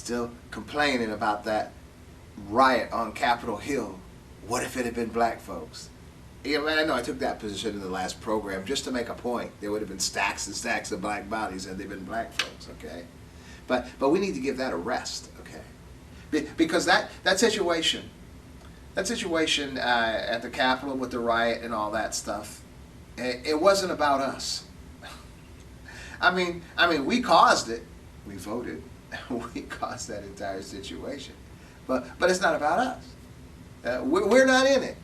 still complaining about that riot on Capitol Hill. What if it had been black folks? Yeah, man, I know I took that position in the last program just to make a point. There would have been stacks and stacks of black bodies had they been black folks, okay? But we need to give that a rest, okay? Because that situation at the Capitol with the riot and all that stuff, it wasn't about us. I mean, we caused it. We voted. We caused that entire situation. But it's not about us. We're not in it.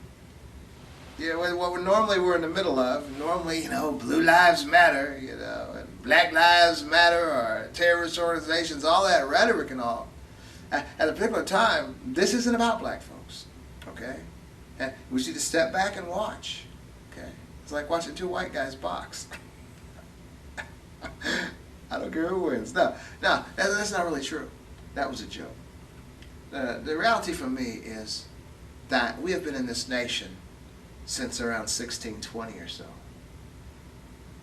Yeah, what we're in the middle of. Normally, Blue Lives Matter, and Black Lives Matter, or terrorist organizations, all that rhetoric and all. At a particular time, this isn't about black folks, okay? And we need to step back and watch, okay? It's like watching two white guys box. I don't care who wins. No, that's not really true. That was a joke. The reality for me is that we have been in this nation since around 1620 or so.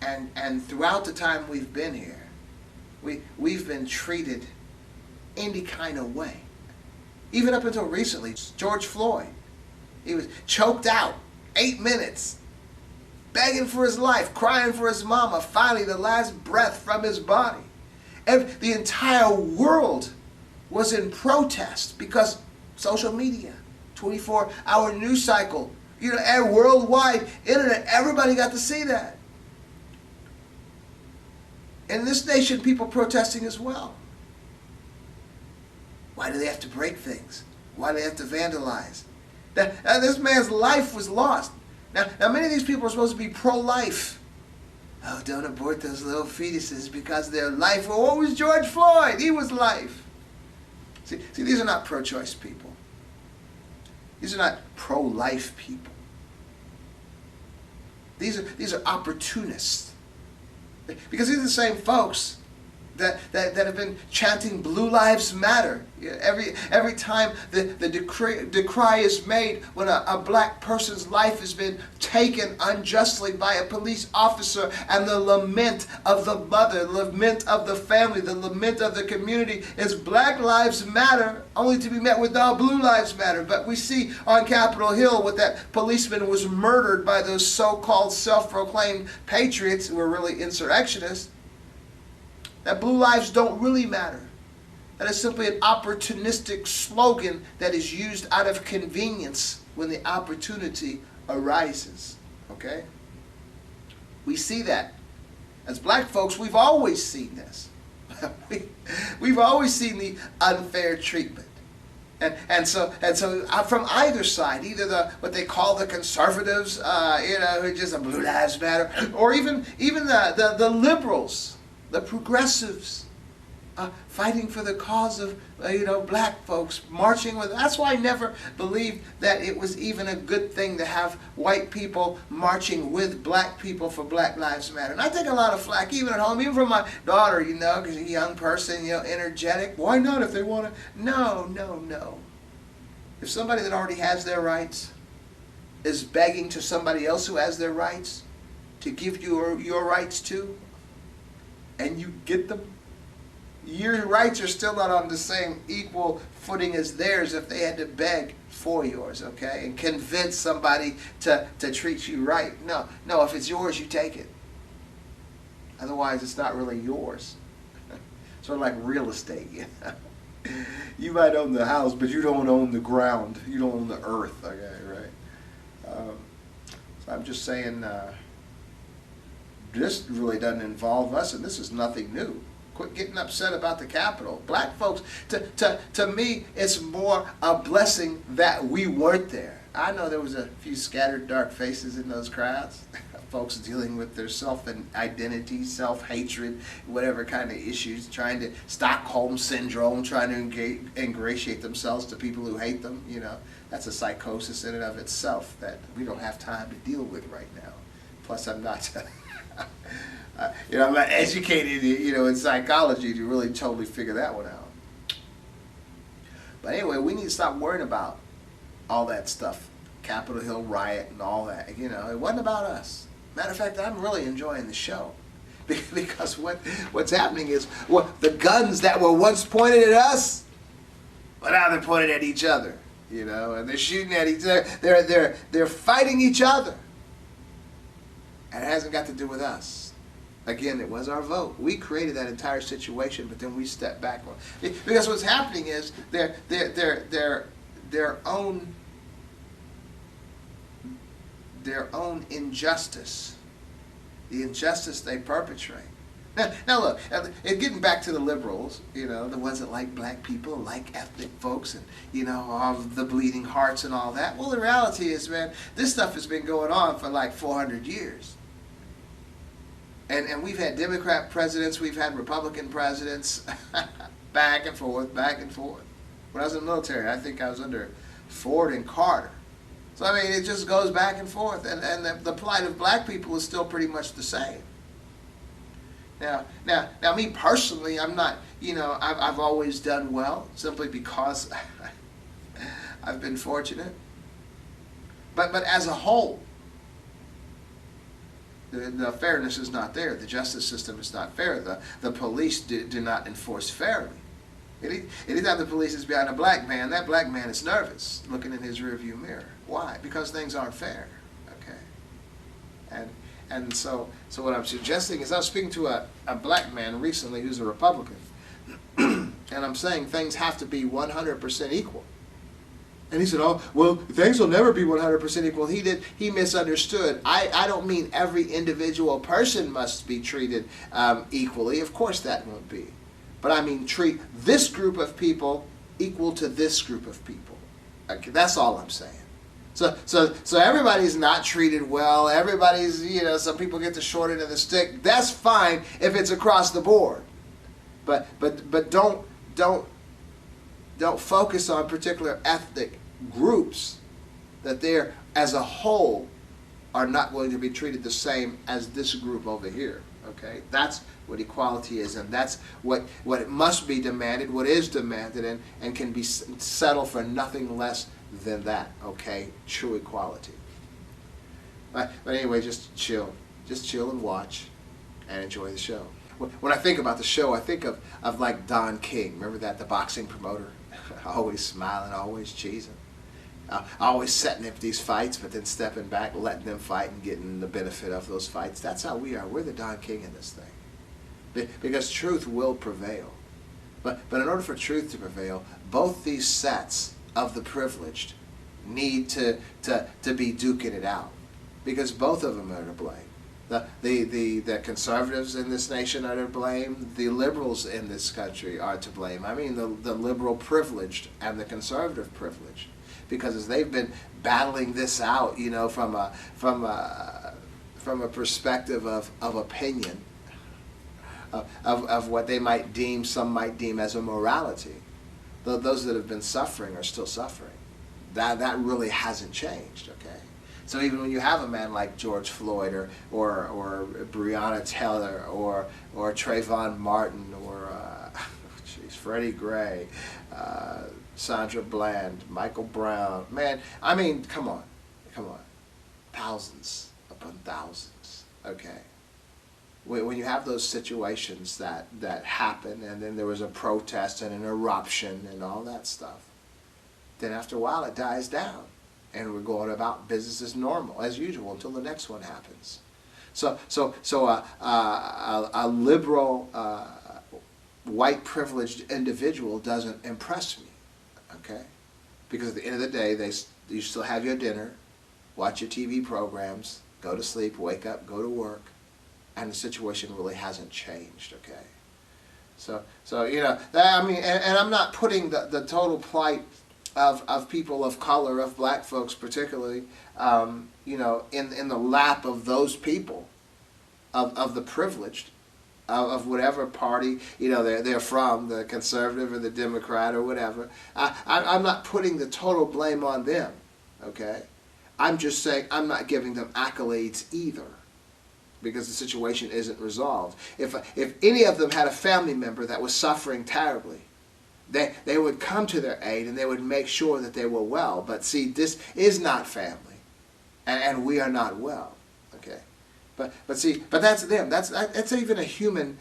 And throughout the time we've been here, we've been treated any kind of way. Even up until recently, George Floyd, he was choked out, 8 minutes, begging for his life, crying for his mama, finally the last breath from his body. And the entire world was in protest because social media, 24-hour news cycle, and worldwide internet, everybody got to see that. In this nation, people protesting as well. Why do they have to break things? Why do they have to vandalize? This man's life was lost. Now, many of these people are supposed to be pro-life. Oh, don't abort those little fetuses because they're life. Well, what was George Floyd? He was life. See, these are not pro-choice people. These are not pro-life people. These are opportunists. Because these are the same folks that have been chanting Blue Lives Matter. Every time the decry is made when a black person's life has been taken unjustly by a police officer, and the lament of the mother, the lament of the family, the lament of the community is Black Lives Matter, only to be met with Blue Lives Matter. But we see on Capitol Hill what that policeman was murdered by those so-called self-proclaimed patriots who were really insurrectionists. That blue lives don't really matter. That is simply an opportunistic slogan that is used out of convenience when the opportunity arises. Okay? We see that. As black folks, we've always seen this. We've always seen the unfair treatment. And so from either side, either what they call the conservatives, who just a Blue Lives Matter, or even the liberals, the progressives, fighting for the cause of black folks, marching with. That's why I never believed that it was even a good thing to have white people marching with black people for Black Lives Matter. And I take a lot of flack, even at home, even from my daughter, because she's a young person, energetic. Why not if they want to? No. If somebody that already has their rights is begging to somebody else who has their rights to give you your rights too, and you get them, your rights are still not on the same equal footing as theirs if they had to beg for yours, okay? And convince somebody to treat you right. No, if it's yours, you take it. Otherwise, it's not really yours. Sort of like real estate, You might own the house, but you don't own the ground. You don't own the earth, okay, right? So I'm just saying, this really doesn't involve us, and this is nothing new. Quit getting upset about the Capitol. Black folks, to me, it's more a blessing that we weren't there. I know there was a few scattered dark faces in those crowds. Folks dealing with their self-identity, self-hatred, whatever kind of issues, trying to Stockholm Syndrome, trying to ingratiate themselves to people who hate them. That's a psychosis in and of itself that we don't have time to deal with right now. Plus, I'm not... I'm not educated, in psychology to really totally figure that one out. But anyway, we need to stop worrying about all that stuff, Capitol Hill riot and all that. It wasn't about us. Matter of fact, I'm really enjoying the show because what's happening is the guns that were once pointed at us But now they're pointing at each other, you know, and they're shooting at each other. They're fighting each other. And it hasn't got to do with us. Again, it was our vote. We created that entire situation, but then we stepped back. Because what's happening is their own injustice, the injustice they perpetrate. Now look, getting back to the liberals, you know, the ones that like black people, like ethnic folks, and, you know, all the bleeding hearts and all that. Well, the reality is, man, this stuff has been going on for like 400 years. And we've had Democrat presidents, we've had Republican presidents, back and forth, back and forth. When I was in the military, I think I was under Ford and Carter. So, I mean, it just goes back and forth. And the plight of black people is still pretty much the same. Now, me personally, I'm not, you know, I've always done well simply because I've been fortunate. But as a whole, the fairness is not there. The justice system is not fair. The police do not enforce fairly. Anytime the police is behind a black man, that black man is nervous, looking in his rearview mirror. Why? Because things aren't fair. Okay, and so what I'm suggesting is I was speaking to a black man recently who's a Republican, and I'm saying things have to be 100% equal. And he said, oh, well, things will never be 100% equal. He misunderstood. I don't mean every individual person must be treated equally. Of course that won't be. But I mean treat this group of people equal to this group of people. Okay, that's all I'm saying. So everybody's not treated well. Everybody's, you know, some people get the short end of the stick. That's fine if it's across the board. But don't focus on particular ethnic groups that they're, as a whole, are not going to be treated the same as this group over here. Okay, that's what equality is, and that's what it must be demanded, what is demanded, and can be settled for nothing less than that. Okay, true equality. But anyway, just chill and watch, and enjoy the show. When I think about the show, I think of like Don King. Remember that, the boxing promoter? Always smiling, always cheesing. Always setting up these fights, but then stepping back, letting them fight and getting the benefit of those fights. That's how we are. We're the Don King in this thing. Because truth will prevail. But in order for truth to prevail, both these sets of the privileged need to be duking it out. Because both of them are to blame. The conservatives in this nation are to blame. The liberals in this country are to blame. I mean the liberal privileged and the conservative privileged, because as they've been battling this out, you know, from a perspective of opinion, of what they might deem, some might deem as a morality. Those that have been suffering are still suffering. That really hasn't changed. Okay. So even when you have a man like George Floyd or Breonna Taylor or Trayvon Martin or Freddie Gray, Sandra Bland, Michael Brown, man, I mean, come on, thousands upon thousands. Okay, when you have those situations that happen, and then there was a protest and an eruption and all that stuff, then after a while it dies down. And we're going about business as normal, as usual, until the next one happens. So a liberal, white privileged individual doesn't impress me, okay? Because at the end of the day, you still have your dinner, watch your TV programs, go to sleep, wake up, go to work, and the situation really hasn't changed, okay? So you know, I mean, and I'm not putting the total plight of people of color, of black folks particularly, you know, in the lap of those people, of the privileged, of whatever party, you know, they're from, the conservative or the Democrat or whatever. I'm not putting the total blame on them, okay? I'm just saying I'm not giving them accolades either, because the situation isn't resolved. If any of them had a family member that was suffering terribly, they would come to their aid and they would make sure that they were well. But see, this is not family, and we are not well. Okay, But that's them. That's even a human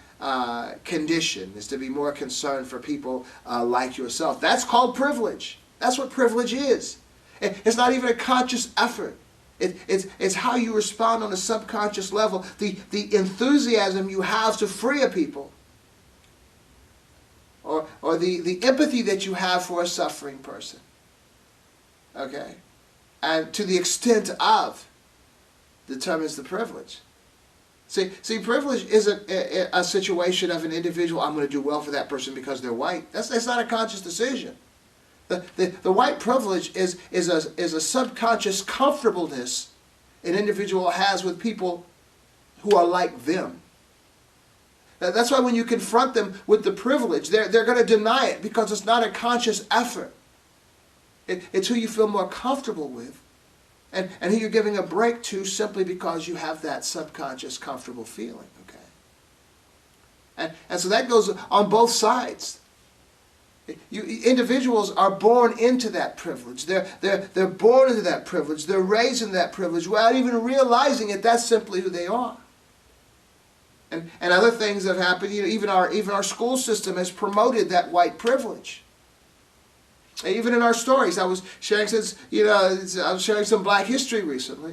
condition, is to be more concerned for people like yourself. That's called privilege. That's what privilege is. It's not even a conscious effort. It's how you respond on a subconscious level. The enthusiasm you have to free a people, or the empathy that you have for a suffering person. Okay, and to the extent of determines the privilege. See, privilege is a situation of an individual. I'm going to do well for that person because they're white. That's not a conscious decision. The white privilege is a subconscious comfortableness an individual has with people who are like them. That's why when you confront them with the privilege, they're going to deny it because it's not a conscious effort. It's who you feel more comfortable with. And who you're giving a break to simply because you have that subconscious comfortable feeling, okay? And so that goes on both sides. Individuals are born into that privilege. They're born into that privilege. They're raised in that privilege without even realizing it. That's simply who they are. And other things have happened. Even our school system has promoted that white privilege. Even in our stories, I was sharing some Black history recently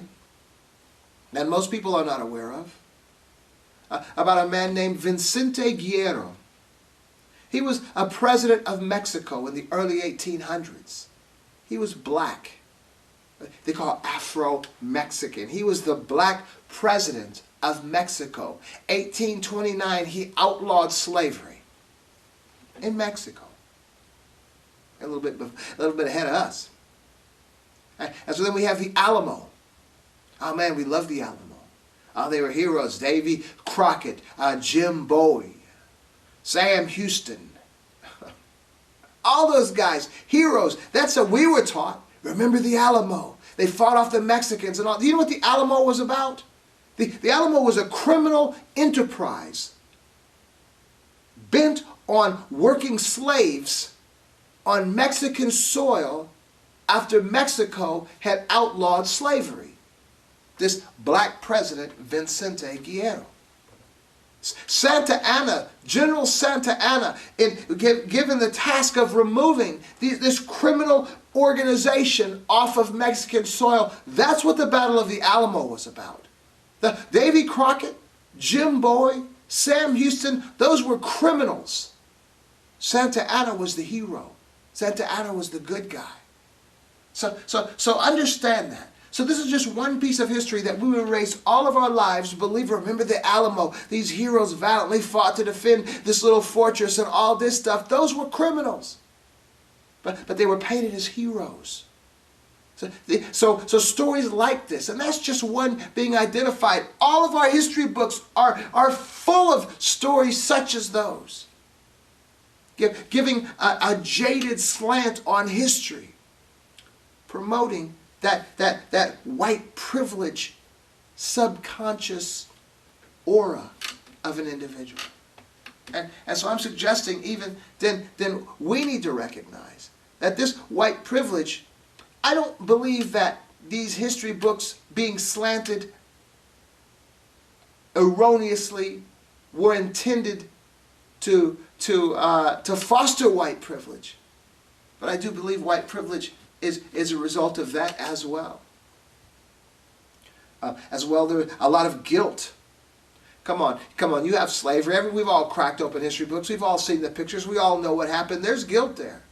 that most people are not aware of, about a man named Vicente Guerrero. He was a president of Mexico in the early 1800s. He was black. They call it Afro-Mexican. He was the black president of Mexico. 1829, he outlawed slavery in Mexico. A little bit ahead of us. And so then we have the Alamo. Oh man, we love the Alamo. Oh, they were heroes. Davy Crockett, Jim Bowie, Sam Houston. All those guys, heroes. That's what we were taught. Remember the Alamo. They fought off the Mexicans and all. Do you know what the Alamo was about? The Alamo was a criminal enterprise bent on working slaves on Mexican soil after Mexico had outlawed slavery. This black president, Vicente Guerrero. Santa Anna, General Santa Anna, given the task of removing this criminal organization off of Mexican soil, that's what the Battle of the Alamo was about. Davy Crockett, Jim Bowie, Sam Houston, those were criminals. Santa Anna was the hero. Santa Anna was the good guy. So understand that. So this is just one piece of history that we will erase all of our lives. Remember the Alamo. These heroes valiantly fought to defend this little fortress and all this stuff. Those were criminals. But they were painted as heroes. So stories like this, and that's just one being identified. All of our history books are full of stories such as those. Giving a jaded slant on history, promoting that white privilege subconscious aura of an individual. And so I'm suggesting even then we need to recognize that this white privilege, I don't believe that these history books being slanted erroneously were intended to foster white privilege. But I do believe white privilege is a result of that as well. There's a lot of guilt. Come on, you have slavery. We've all cracked open history books. We've all seen the pictures. We all know what happened. There's guilt there.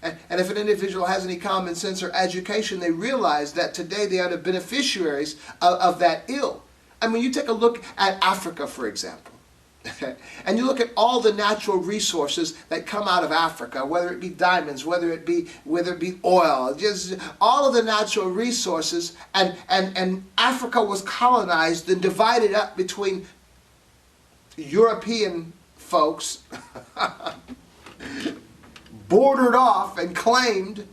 And if an individual has any common sense or education, they realize that today they are the beneficiaries of that ill. I mean, you take a look at Africa, for example. And you look at all the natural resources that come out of Africa, whether it be diamonds, whether it be oil, just all of the natural resources, and Africa was colonized and divided up between European folks, bordered off and claimed.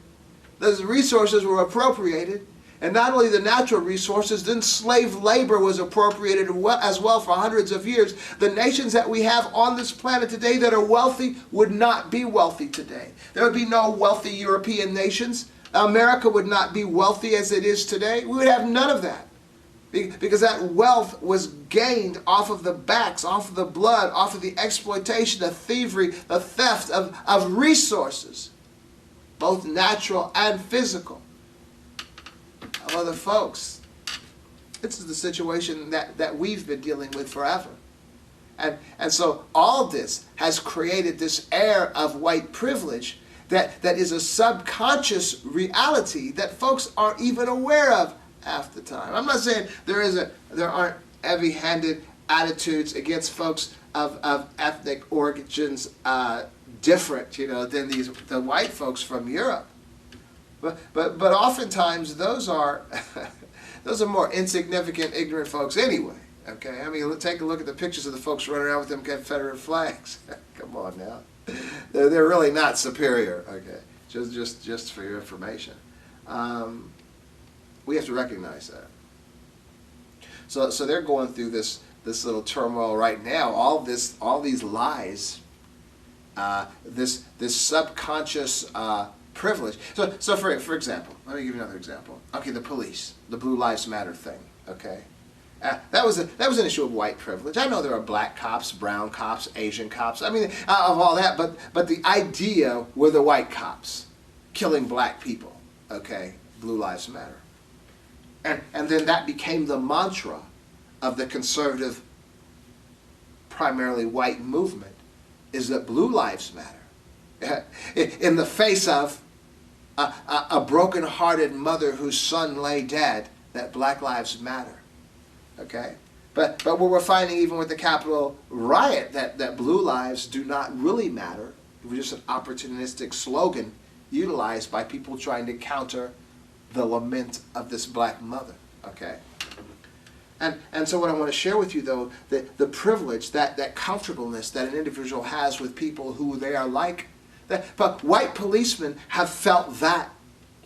Those resources were appropriated. And not only the natural resources, then slave labor was appropriated as well for hundreds of years. The nations that we have on this planet today that are wealthy would not be wealthy today. There would be no wealthy European nations. America would not be wealthy as it is today. We would have none of that. Because that wealth was gained off of the backs, off of the blood, off of the exploitation, the thievery, the theft of resources, both natural and physical, of other folks. This is the situation that we've been dealing with forever. And so all this has created this air of white privilege that is a subconscious reality that folks aren't even aware of half the time. I'm not saying there aren't heavy-handed attitudes against folks of ethnic origins different, than the white folks from Europe. But oftentimes those are more insignificant, ignorant folks anyway. Okay, I mean, take a look at the pictures of the folks running around with them Confederate flags. Come on now, they're really not superior. Okay, just for your information. We have to recognize that. So they're going through this little turmoil right now. All these lies, this subconscious privilege. So for example, let me give you another example. Okay, the police, the Blue Lives Matter thing. Okay, that was an issue of white privilege. I know there are black cops, brown cops, Asian cops. I mean, of all that, but the idea were the white cops killing black people. Okay, Blue Lives Matter. And then that became the mantra of the conservative, primarily white movement, is that blue lives matter. In the face of a broken-hearted mother whose son lay dead, that black lives matter. Okay? But what we're finding even with the Capitol riot, that blue lives do not really matter. It was just an opportunistic slogan utilized by people trying to counter the lament of this black mother, okay? And so what I want to share with you, though, the privilege, that comfortableness that an individual has with people who they are like. But white policemen have felt that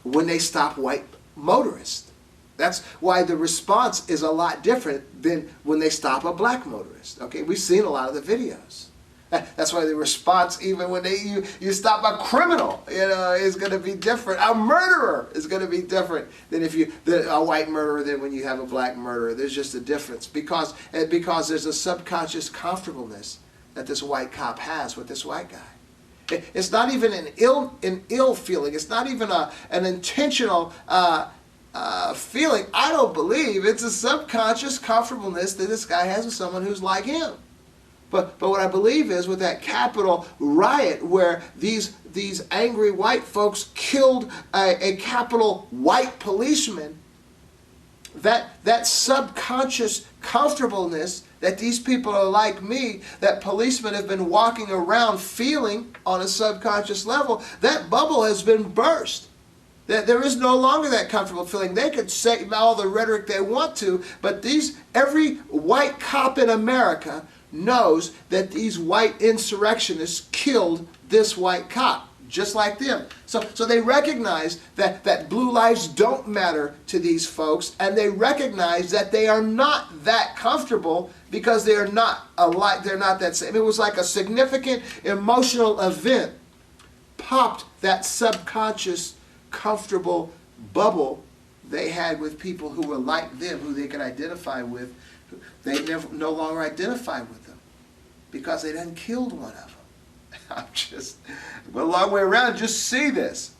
when they stop white motorists. That's why the response is a lot different than when they stop a black motorist, okay? We've seen a lot of the videos. That's why the response, even when you stop a criminal, is going to be different. A murderer is going to be different than a white murderer than when you have a black murderer. There's just a difference because there's a subconscious comfortableness that this white cop has with this white guy. It's not even an ill feeling. It's not even an intentional feeling. I don't believe it's a subconscious comfortableness that this guy has with someone who's like him. But what I believe is with that Capitol riot where these angry white folks killed a Capitol white policeman, that subconscious comfortableness that these people are like me, that policemen have been walking around feeling on a subconscious level, that bubble has been burst. There is no longer that comfortable feeling. They could say all the rhetoric they want to, but every white cop in America knows that these white insurrectionists killed this white cop, just like them. So they recognize that blue lives don't matter to these folks, and they recognize that they are not that comfortable because they are not alike. They're not that same. It was like a significant emotional event popped that subconscious comfortable bubble they had with people who were like them, who they could identify with. They no longer identify with them because they done killed one of them. But a long way around, just see this.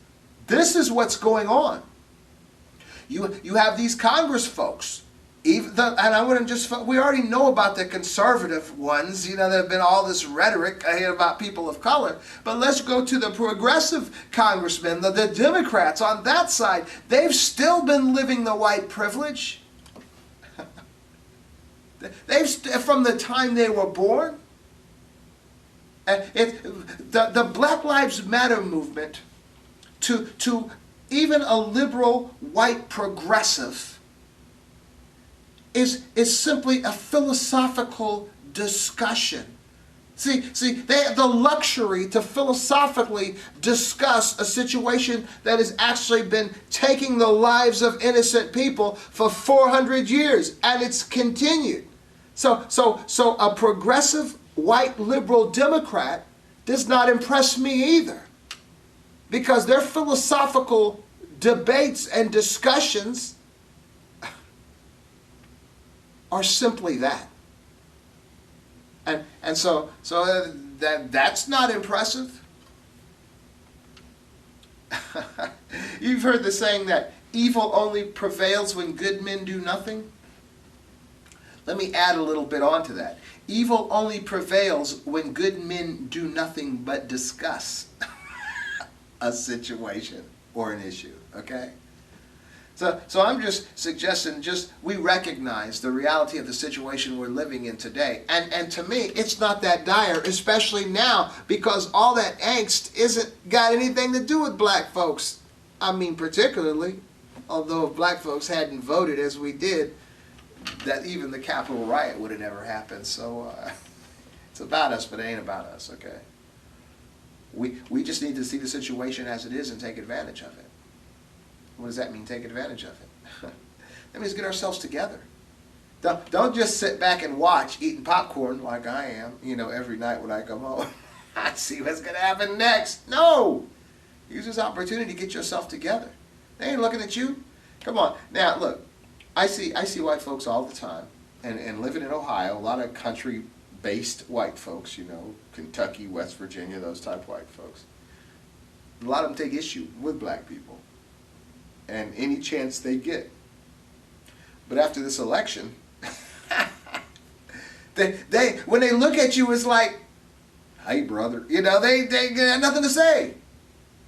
This is what's going on. You have these Congress folks, we already know about the conservative ones, there have been all this rhetoric about people of color. But let's go to the progressive congressmen, the Democrats on that side. They've still been living the white privilege. From the time they were born. The Black Lives Matter movement, to even a liberal white progressive, is simply a philosophical discussion. See, they have the luxury to philosophically discuss a situation that has actually been taking the lives of innocent people for 400 years, and it's continued. So a progressive white liberal Democrat does not impress me either, because their philosophical debates and discussions are simply that. And so that's not impressive. You've heard the saying that evil only prevails when good men do nothing. Let me add a little bit onto that. Evil only prevails when good men do nothing but discuss a situation or an issue, okay? So I'm just suggesting we recognize the reality of the situation we're living in today. And to me, it's not that dire, especially now, because all that angst isn't got anything to do with black folks. I mean, particularly, although if black folks hadn't voted as we did, that even the Capitol riot would have never happened. So it's about us, but it ain't about us, okay? We just need to see the situation as it is and take advantage of it. What does that mean, take advantage of it? That means get ourselves together. Don't just sit back and watch eating popcorn like I am, every night when I come home. I see what's going to happen next. No! Use this opportunity to get yourself together. They ain't looking at you. Come on. Now, look, I see white folks all the time. And living in Ohio, a lot of country-based white folks, Kentucky, West Virginia, those type of white folks. A lot of them take issue with black people. And any chance they get. But after this election, they when they look at you, it's like, hey brother, they got nothing to say.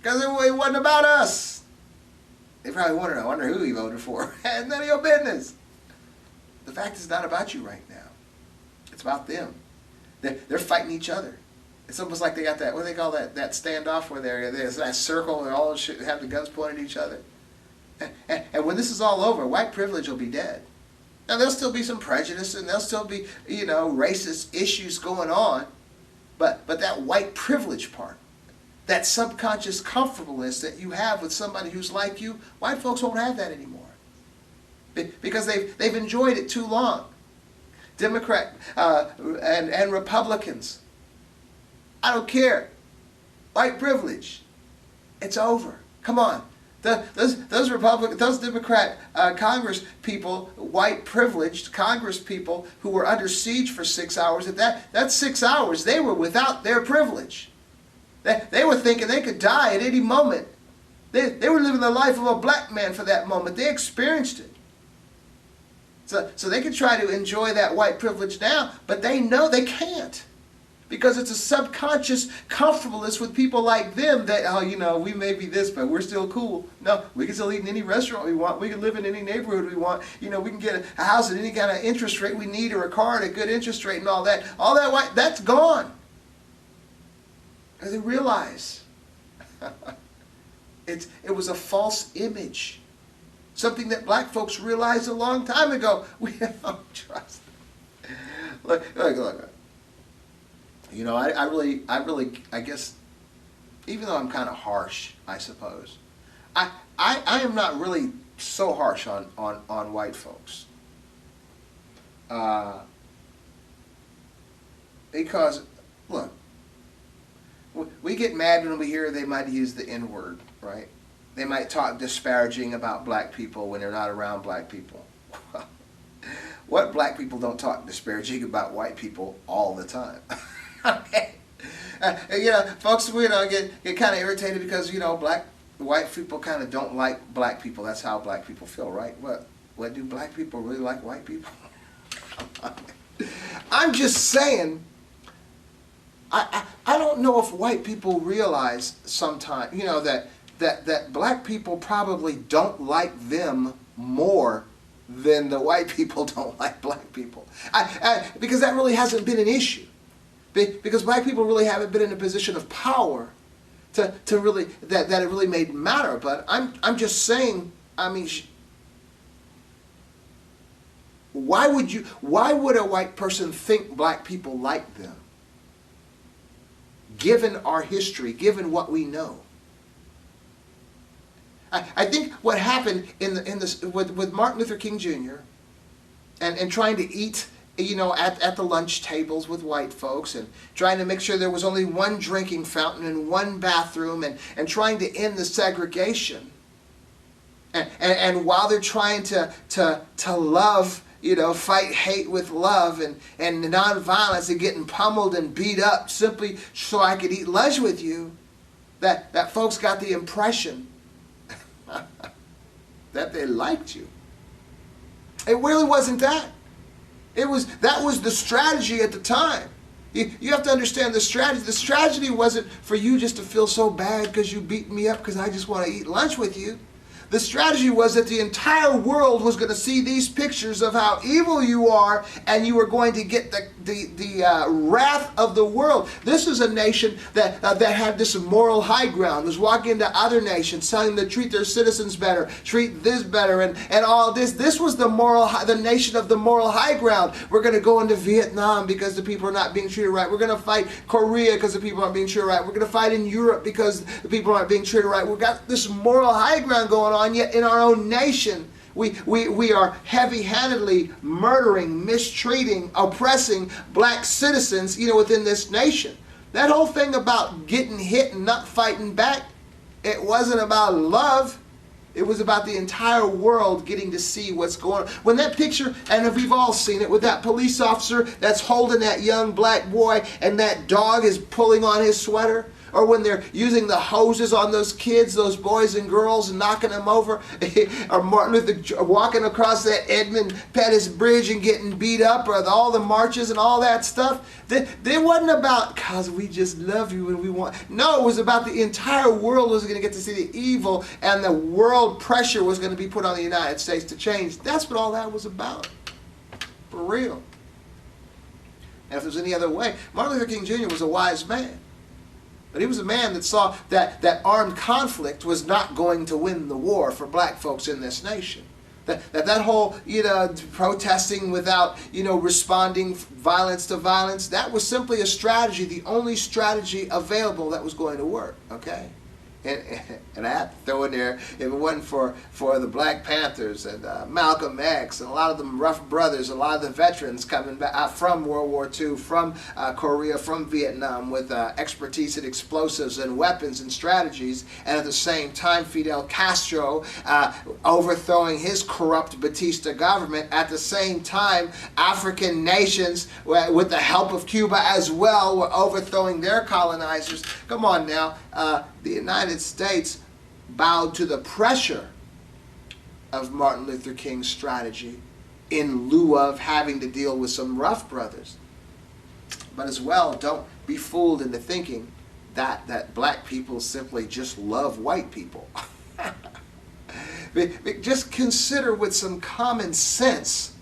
Because it wasn't about us. They probably I wonder who he voted for. It's none of your business. The fact is not about you right now. It's about them. They're fighting each other. It's almost like they got that, what do they call that standoff where there's that circle and all have the guns pointed at each other. And when this is all over, white privilege will be dead. Now, there'll still be some prejudice and there'll still be, racist issues going on. But that white privilege part, that subconscious comfortableness that you have with somebody who's like you, white folks won't have that anymore. Because they've enjoyed it too long. Democrat and Republicans, I don't care. White privilege, it's over. Come on. Those Republican, those Democrat Congress people, white privileged Congress people who were under siege for 6 hours, that's 6 hours, they were without their privilege. They were thinking they could die at any moment. They were living the life of a black man for that moment. They experienced it. So they can try to enjoy that white privilege now, but they know they can't. Because it's a subconscious comfortableness with people like them that, we may be this, but we're still cool. No, we can still eat in any restaurant we want. We can live in any neighborhood we want. We can get a house at any kind of interest rate we need, or a car at a good interest rate and all that. All that white, that's gone. Because they realize it was a false image. Something that black folks realized a long time ago. We don't trust them. Look. I guess, even though I'm kind of harsh, I suppose, I am not really so harsh on white folks. Because, look, we get mad when we hear they might use the N-word, right? They might talk disparaging about black people when they're not around black people. What black people don't talk disparaging about white people all the time? Okay. Folks, get kind of irritated because, white people kind of don't like black people. That's how black people feel, right? What do black people really like white people? I'm just saying, I don't know if white people realize sometimes, that black people probably don't like them more than the white people don't like black people. Because that really hasn't been an issue. Because black people really haven't been in a position of power to really that it really made matter. But I'm just saying, why would a white person think black people like them? Given our history, given what we know. I think what happened with Martin Luther King Jr. and trying to eat at the lunch tables with white folks, and trying to make sure there was only one drinking fountain and one bathroom, and trying to end the segregation. And while they're trying to love fight hate with love and nonviolence and getting pummeled and beat up simply so I could eat lunch with you, that folks got the impression that they liked you. It really wasn't that. That was the strategy at the time. You have to understand the strategy. The strategy wasn't for you just to feel so bad because you beat me up because I just want to eat lunch with you. The strategy was that the entire world was going to see these pictures of how evil you are, and you were going to get the wrath of the world. This is a nation that had this moral high ground, was walking into other nations, telling them to treat their citizens better, treat this better, and all this. This was the nation of the moral high ground. We're going to go into Vietnam because the people are not being treated right. We're going to fight Korea because the people aren't being treated right. We're going to fight in Europe because the people aren't being treated right. We've got this moral high ground going on. Yet in our own nation, we are heavy-handedly murdering, mistreating, oppressing black citizens, within this nation. That whole thing about getting hit and not fighting back, it wasn't about love. It was about the entire world getting to see what's going on. When that picture, and we've all seen it, with that police officer that's holding that young black boy and that dog is pulling on his sweater, or when they're using the hoses on those kids, those boys and girls, and knocking them over, or Martin Luther walking across that Edmund Pettus Bridge and getting beat up, or all the marches and all that stuff. It wasn't about, because we just love you and we want. No, it was about the entire world was going to get to see the evil, and the world pressure was going to be put on the United States to change. That's what all that was about. For real. And if there's any other way, Martin Luther King Jr. was a wise man. But he was a man that saw that armed conflict was not going to win the war for black folks in this nation. That whole, protesting without, responding violence to violence, that was simply a strategy, the only strategy available that was going to work, okay? And I have to throw in there, if it wasn't for the Black Panthers and Malcolm X and a lot of the rough brothers, a lot of the veterans coming back from World War II, from Korea, from Vietnam, with expertise in explosives and weapons and strategies, and at the same time Fidel Castro overthrowing his corrupt Batista government, at the same time African nations, with the help of Cuba as well, were overthrowing their colonizers. Come on now. The United States bowed to the pressure of Martin Luther King's strategy in lieu of having to deal with some rough brothers. But as well, don't be fooled into thinking that black people simply just love white people. Just consider with some common sense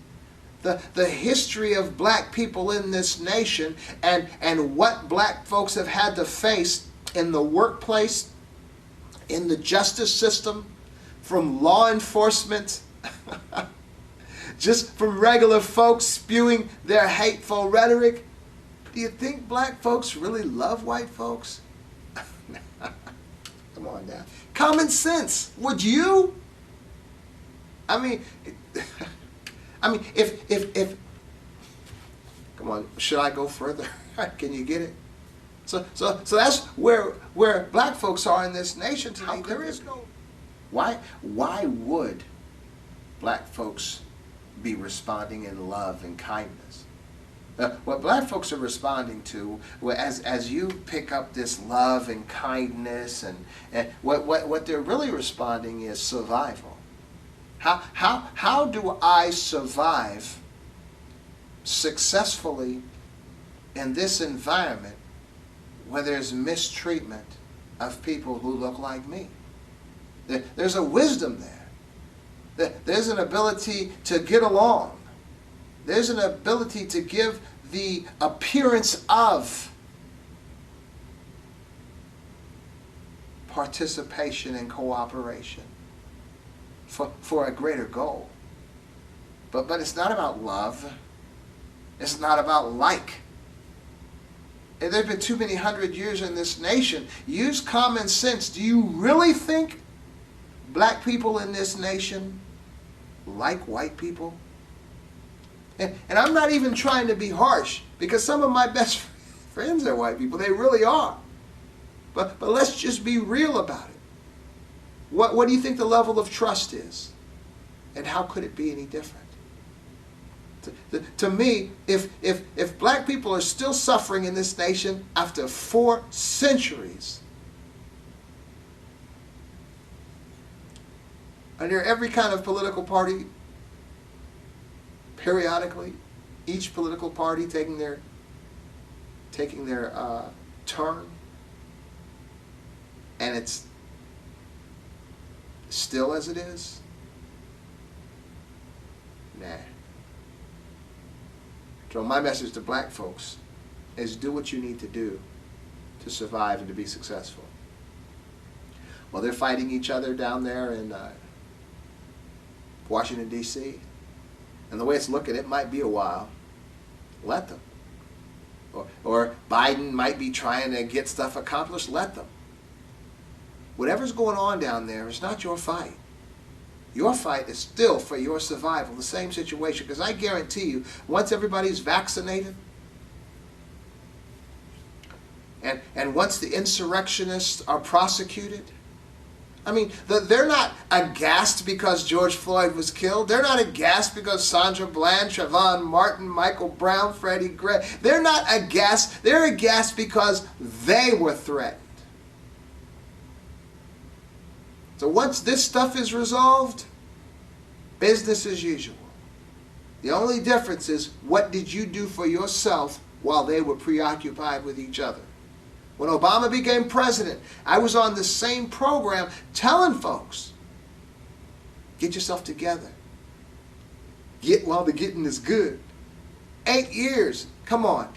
the history of black people in this nation and what black folks have had to face in the workplace, in the justice system, from law enforcement, just from regular folks spewing their hateful rhetoric. Do you think black folks really love white folks? Come on now. Common sense. Would you? I mean, if come on, should I go further? Can you get it? So that's where black folks are in this nation today. There is no. Why would black folks be responding in love and kindness? What black folks are responding to, as you pick up this love and kindness, and what they're really responding is survival. How do I survive successfully in this environment where there's mistreatment of people who look like me? There's a wisdom there. There's an ability to get along. There's an ability to give the appearance of participation and cooperation for a greater goal. But it's not about love. It's not about like. And there have been too many 100 years in this nation. Use common sense. Do you really think black people in this nation like white people? And I'm not even trying to be harsh, because some of my best friends are white people. They really are. But let's just be real about it. What do you think the level of trust is? And how could it be any different? To me, if black people are still suffering in this nation after 4 centuries, under every kind of political party, periodically, each political party taking their turn, and it's still as it is, nah. So my message to black folks is do what you need to do to survive and to be successful. While they're fighting each other down there in Washington, D.C., and the way it's looking, it might be a while. Let them. Or Biden might be trying to get stuff accomplished. Let them. Whatever's going on down there is not your fight. Your fight is still for your survival, the same situation. Because I guarantee you, once everybody's vaccinated, and once the insurrectionists are prosecuted, I mean, they're not aghast because George Floyd was killed. They're not aghast because Sandra Bland, Trayvon Martin, Michael Brown, Freddie Gray. They're not aghast. They're aghast because they were threatened. So once this stuff is resolved, business as usual. The only difference is, what did you do for yourself while they were preoccupied with each other? When Obama became president, I was on the same program telling folks, get yourself together. Get while the getting is good. 8 years, come on.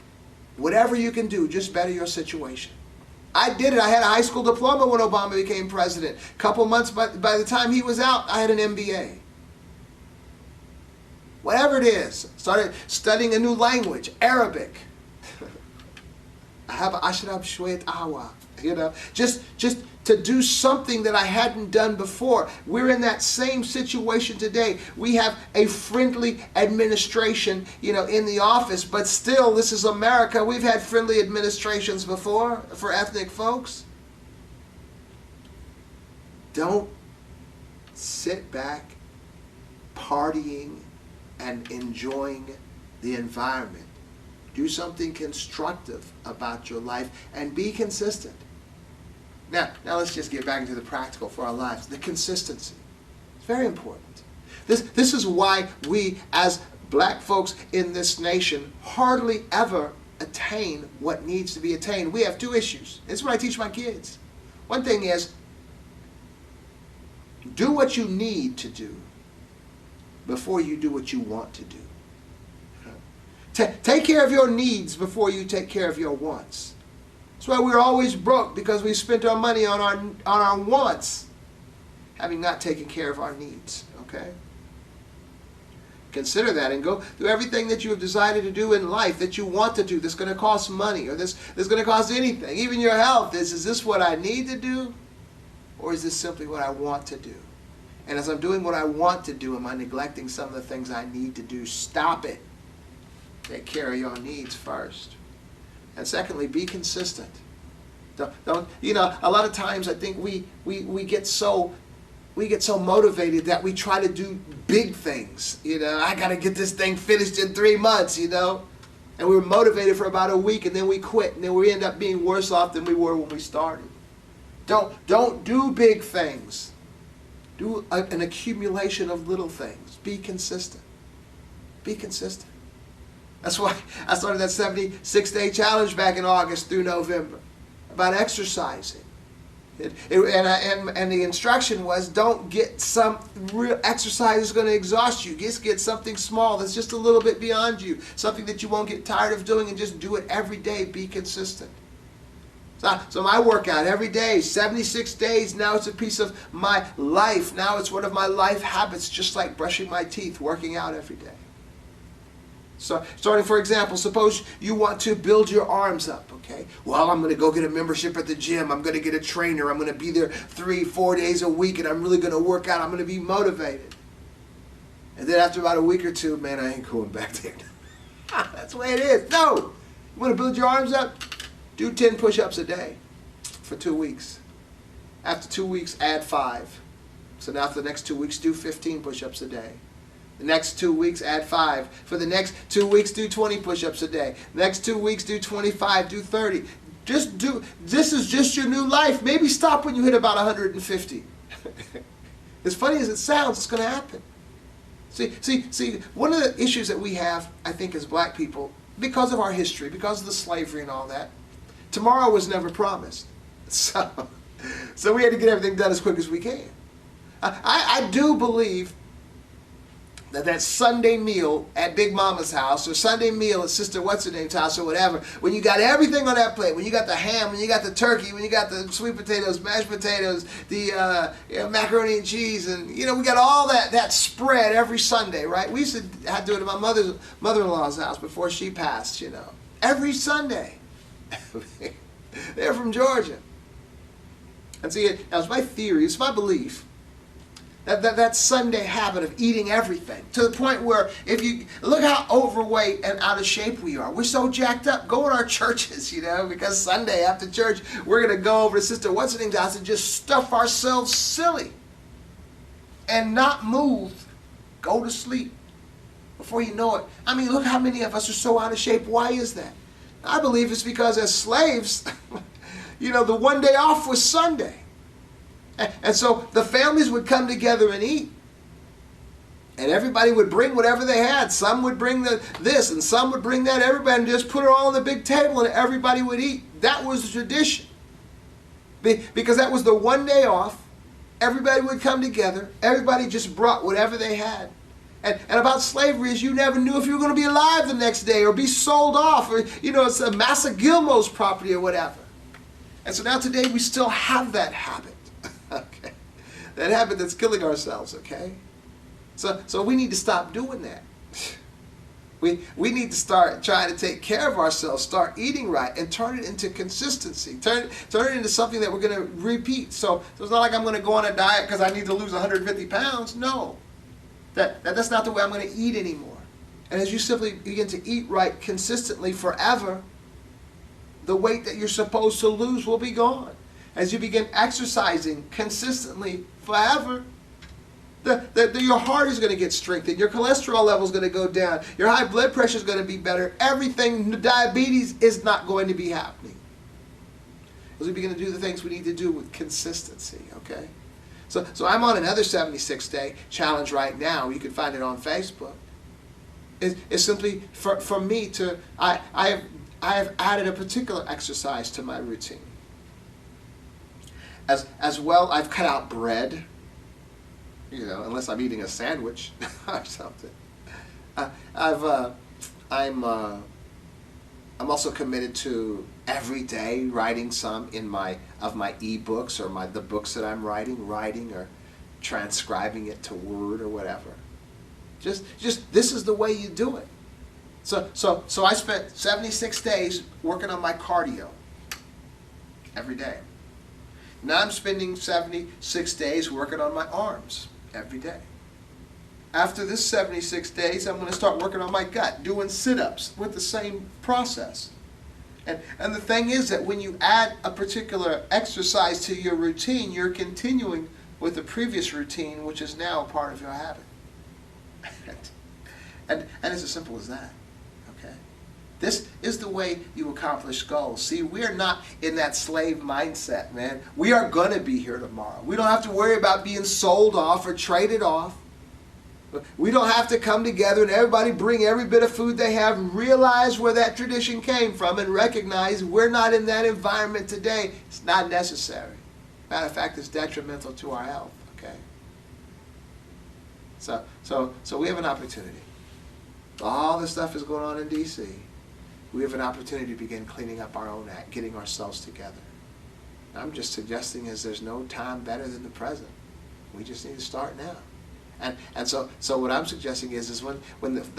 Whatever you can do, just better your situation. I did it. I had a high school diploma when Obama became president. A couple months by the time he was out, I had an MBA. Whatever it is. Started studying a new language, Arabic. You know, just to do something that I hadn't done before. We're in that same situation today. We have a friendly administration, you know, in the office, but still, this is America. We've had friendly administrations before for ethnic folks. Don't sit back partying and enjoying the environment. Do something constructive about your life and be consistent. Now let's just get back into the practical for our lives. The consistency. It's very important. This is why we, as black folks in this nation, hardly ever attain what needs to be attained. We have 2 issues. This is what I teach my kids. One thing is, do what you need to do before you do what you want to do. Take care of your needs before you take care of your wants. That's why we're always broke, because we spent our money on our wants, having not taken care of our needs. Okay? Consider that and go through everything that you have decided to do in life that you want to do that's going to cost money, or that's going to cost anything, even your health. Is this what I need to do, or is this simply what I want to do? And as I'm doing what I want to do, am I neglecting some of the things I need to do? Stop it. Take care of your needs first. And secondly, be consistent. Don't you know, a lot of times I think we get so motivated that we try to do big things. You know, I got to get this thing finished in 3 months, you know. And we were motivated for about a week, and then we quit, and then we end up being worse off than we were when we started. Don't do big things. Do an accumulation of little things. Be consistent. Be consistent. That's why I started that 76-day challenge back in August through November about exercising. And the instruction was, don't get some real exercise that's going to exhaust you. Just get something small that's just a little bit beyond you. Something that you won't get tired of doing, and just do it every day. Be consistent. So my workout every day, 76 days, now it's a piece of my life. Now it's one of my life habits, just like brushing my teeth, working out every day. So, starting, for example, suppose you want to build your arms up, okay? Well, I'm going to go get a membership at the gym. I'm going to get a trainer. I'm going to be there 3-4 days a week, and I'm really going to work out. I'm going to be motivated. And then after about a week or 2, man, I ain't going back there. That's the way it is. No! You want to build your arms up? Do 10 push-ups a day for 2 weeks. After 2 weeks, add 5. So now for the next 2 weeks, do 15 push-ups a day. The next 2 weeks, add 5. For the next 2 weeks, do 20 push-ups a day. Next 2 weeks, do 25, do 30. This is just your new life. Maybe stop when you hit about 150. As funny as it sounds, it's going to happen. See, one of the issues that we have, I think, as black people, because of our history, because of the slavery and all that, tomorrow was never promised. So we had to get everything done as quick as we can. I do believe that Sunday meal at Big Mama's house, or Sunday meal at Sister What's-Her-Name's house, or whatever, when you got everything on that plate, when you got the ham, when you got the turkey, when you got the sweet potatoes, mashed potatoes, the macaroni and cheese, and we got all that spread every Sunday, right? We used to have to do it at my mother-in-law's house before she passed, every Sunday. They're from Georgia. And see, that was my theory, it's my belief, that Sunday habit of eating everything, to the point where if you look how overweight and out of shape we are. We're so jacked up. Go in our churches, because Sunday after church we're going to go over to Sister What's-Her-Name's house and just stuff ourselves silly and not move, go to sleep. Before you know it, look how many of us are so out of shape. Why is that? I believe it's because as slaves, the one day off was Sunday. And so the families would come together and eat. And everybody would bring whatever they had. Some would bring this and some would bring that. Everybody just put it all on the big table and everybody would eat. That was the tradition. Because that was the one day off. Everybody would come together. Everybody just brought whatever they had. And about slavery is you never knew if you were going to be alive the next day or be sold off, or it's a Massa Gilmore's property or whatever. And so now today we still have that habit. Okay, that habit that's killing ourselves. Okay, so we need to stop doing that. We need to start trying to take care of ourselves, start eating right, and turn it into consistency. Turn it into something that we're going to repeat. So it's not like I'm going to go on a diet because I need to lose 150 pounds. No, that's not the way I'm going to eat anymore. And as you simply begin to eat right consistently forever, the weight that you're supposed to lose will be gone. As you begin exercising consistently forever, your heart is going to get strengthened. Your cholesterol level is going to go down. Your high blood pressure is going to be better. Everything, diabetes is not going to be happening. As we begin to do the things we need to do with consistency, okay? So I'm on another 76-day challenge right now. You can find it on Facebook. It's simply for me to, I have added a particular exercise to my routine. As well, I've cut out bread, unless I'm eating a sandwich or something. I'm also committed to every day writing some of my ebooks or the books that I'm writing or transcribing it to Word or whatever. Just this is the way you do it. So I spent 76 days working on my cardio every day. Now I'm spending 76 days working on my arms every day. After this 76 days, I'm going to start working on my gut, doing sit-ups with the same process. And the thing is that when you add a particular exercise to your routine, you're continuing with the previous routine, which is now part of your habit. and it's as simple as that. Okay? This is the way you accomplish goals. See, we're not in that slave mindset, man. We are going to be here tomorrow. We don't have to worry about being sold off or traded off. We don't have to come together and everybody bring every bit of food they have and realize where that tradition came from and recognize we're not in that environment today. It's not necessary. Matter of fact, it's detrimental to our health. Okay? So we have an opportunity. All this stuff is going on in D.C. We have an opportunity to begin cleaning up our own act, getting ourselves together. I'm just suggesting there's no time better than the present. We just need to start now. And so what I'm suggesting is when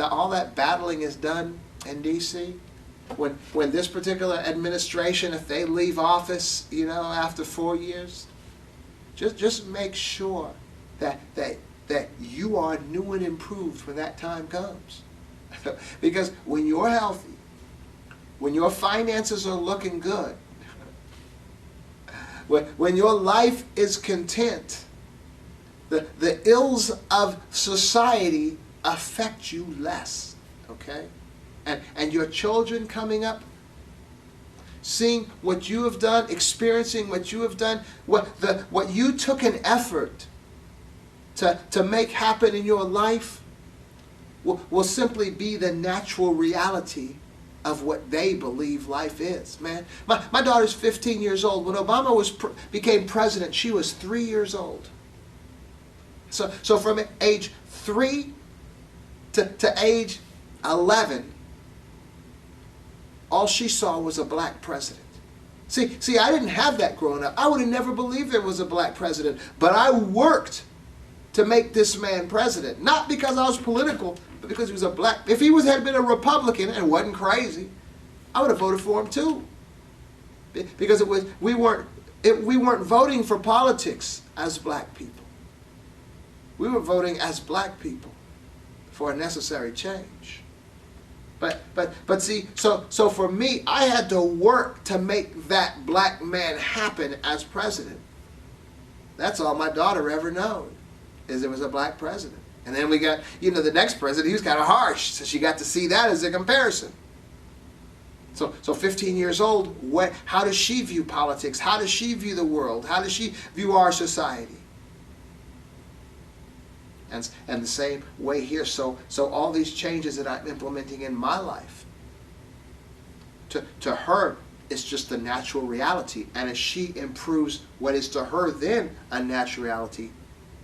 all that battling is done in D.C., when this particular administration, if they leave office, after 4 years, just make sure that you are new and improved when that time comes. Because when you're healthy, when your finances are looking good, when your life is content, the ills of society affect you less, okay? And your children coming up, seeing what you have done, experiencing what you have done, what you took an effort to make happen in your life, will simply be the natural reality of what they believe life is, man. My daughter's 15 years old. When Obama became president, she was 3 years old. So from age 3 to age 11, all she saw was a black president. See, I didn't have that growing up. I would have never believed there was a black president. But I worked to make this man president. Not because I was political, but because he was a black. If he had been a Republican and wasn't crazy, I would have voted for him too. Because we weren't voting for politics as black people. We were voting as black people for a necessary change. But see, so for me, I had to work to make that black man happen as president. That's all my daughter ever known, is there was a black president. And then we got, the next president, he was kind of harsh, so she got to see that as a comparison. So 15 years old, how does she view politics? How does she view the world? How does she view our society? And the same way here. So all these changes that I'm implementing in my life, to her, it's just a natural reality. And as she improves what is to her then a natural reality,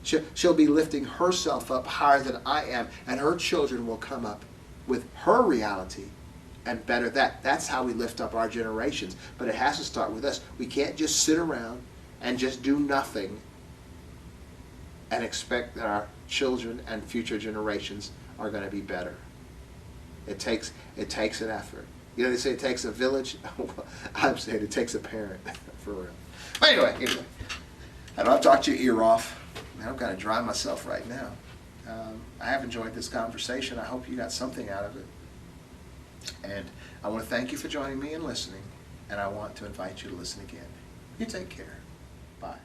she'll be lifting herself up higher than I am, and her children will come up with her reality and better that. That's how we lift up our generations. But it has to start with us. We can't just sit around and just do nothing and expect that our children and future generations are going to be better. It takes an effort. They say it takes a village. I'm saying it takes a parent, for real. But anyway, I know I've talked your ear off. I'm kind of dry myself right now. I have enjoyed this conversation. I hope you got something out of it. And I want to thank you for joining me and listening. And I want to invite you to listen again. You take care. Bye.